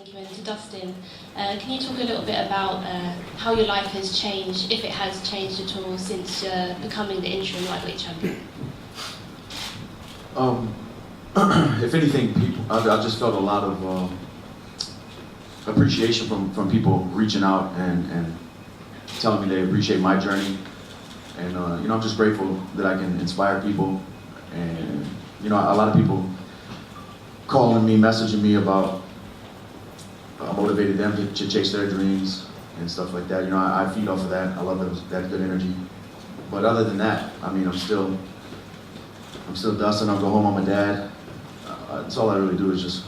Thank you. And to Dustin, can you talk a little bit about how your life has changed, if it has changed at all, since becoming the interim lightweight champion? If anything, I just felt a lot of appreciation from people reaching out and telling me they appreciate my journey. And I'm just grateful that I can inspire people. And a lot of people calling me, messaging me about motivated them to chase their dreams and stuff like that. I feed off of that. I love that good energy. But other than that, I'm still Dustin. I'll go home. I'm a dad. That's all I really do is just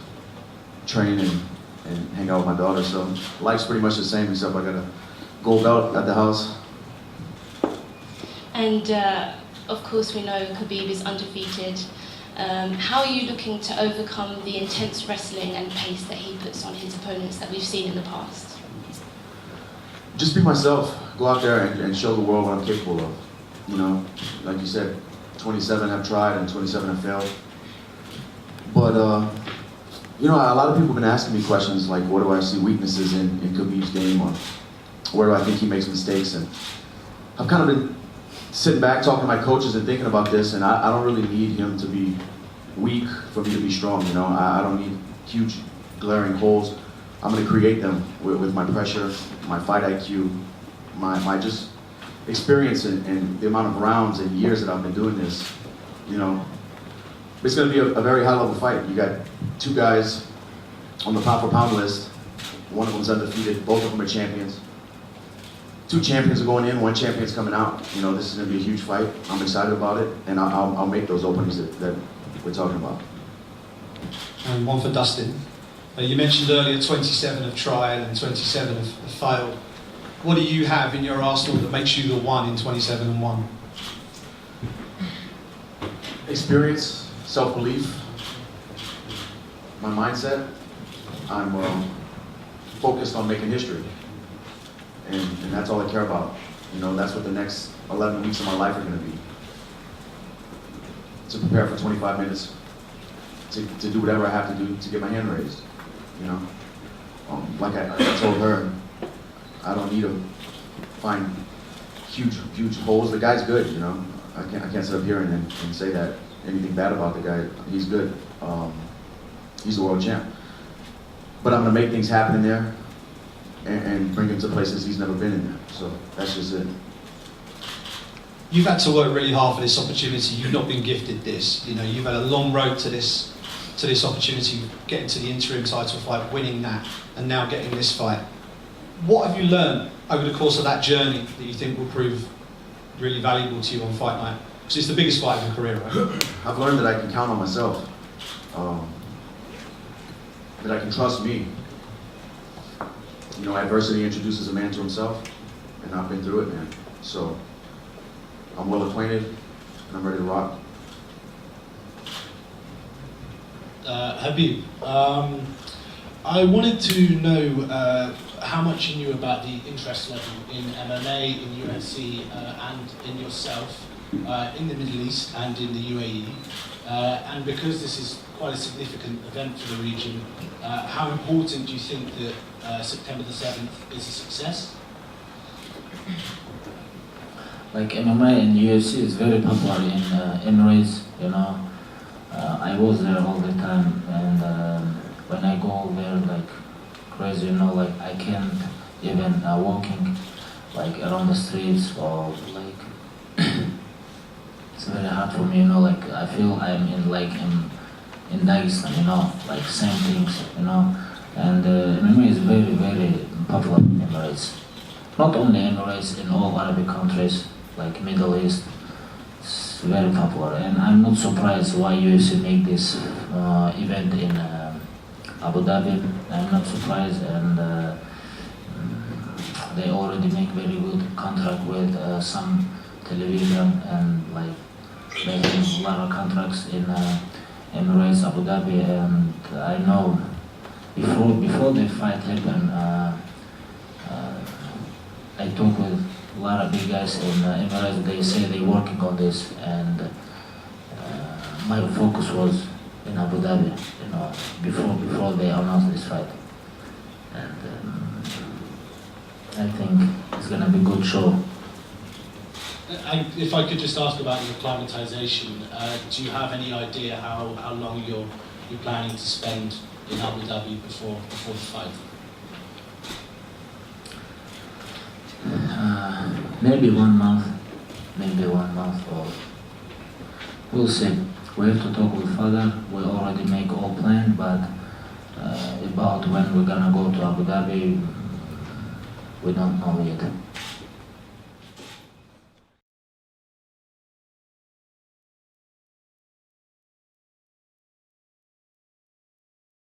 train and hang out with my daughter. So life's pretty much the same, except I got a gold belt at the house. And of course, we know Khabib is undefeated. How are you looking to overcome the intense wrestling and pace that he puts on his opponents that we've seen in the past? Just be myself. Go out there and show the world what I'm capable of. Like you said, 27 have tried and 27 have failed. But, a lot of people have been asking me questions like, what do I see weaknesses in Khabib's game, or where do I think he makes mistakes? And I've kind of been sitting back, talking to my coaches and thinking about this, and I don't really need him to be weak for me to be strong, I don't need huge glaring holes. I'm going to create them with my pressure, my fight IQ, my just experience and the amount of rounds and years that I've been doing this. It's going to be a very high level fight. You got two guys on the pound for pound list. One of them's undefeated, both of them are champions. Two champions are going in, one champion's coming out. This is going to be a huge fight. I'm excited about it, and I'll make those openings that we're talking about. And one for Dustin. You mentioned earlier 27 have tried and 27 have failed. What do you have in your arsenal that makes you the one in 27 and 1? Experience, self-belief, my mindset. I'm focused on making history. And that's all I care about. That's what the next 11 weeks of my life are going to be. To prepare for 25 minutes, to do whatever I have to do to get my hand raised. Like I told her, I don't need to find huge holes. The guy's good, I can't sit up here and say that anything bad about the guy. He's good. He's the world champ. But I'm going to make things happen in there. And bring him to places he's never been in there. So that's just it. You've had to work really hard for this opportunity. You've not been gifted this. You've had a long road to this opportunity, getting to the interim title fight, winning that, and now getting this fight. What have you learned over the course of that journey that you think will prove really valuable to you on fight night? Because it's the biggest fight of your career, right? I've learned that I can count on myself. That I can trust me. Adversity introduces a man to himself, and I've been through it, man. So, I'm well acquainted, and I'm ready to rock. Khabib, I wanted to know how much you knew about the interest level in MMA, in UFC, and in yourself, in the Middle East and in the UAE. And because this is quite a significant event for the region, how important do you think that September the 7th is a success? Like MMA and UFC is very popular in Emirates, I was there all the time, and when I go there like crazy, I can't even walking around the streets, or it's very hard for me, I feel I'm in Dagestan, same things, and MMA is very, very popular in Emirates. Not only Emirates, in all Arabic countries, like Middle East, it's very popular. And I'm not surprised why UFC make this event in Abu Dhabi. I'm not surprised, and they already make very good contract with some television, and they have a lot of contracts in Emirates, Abu Dhabi, and I know before the fight happened, I talked with a lot of big guys in Emirates. They say they're working on this, and my focus was in Abu Dhabi, before they announced this fight. I think it's gonna be a good show. And if I could just ask about your acclimatization, do you have any idea how long you're planning to spend in Abu Dhabi before the fight? Maybe 1 month, or we'll see. We have to talk with father. We already make all plan, but about when we're gonna go to Abu Dhabi, we don't know yet.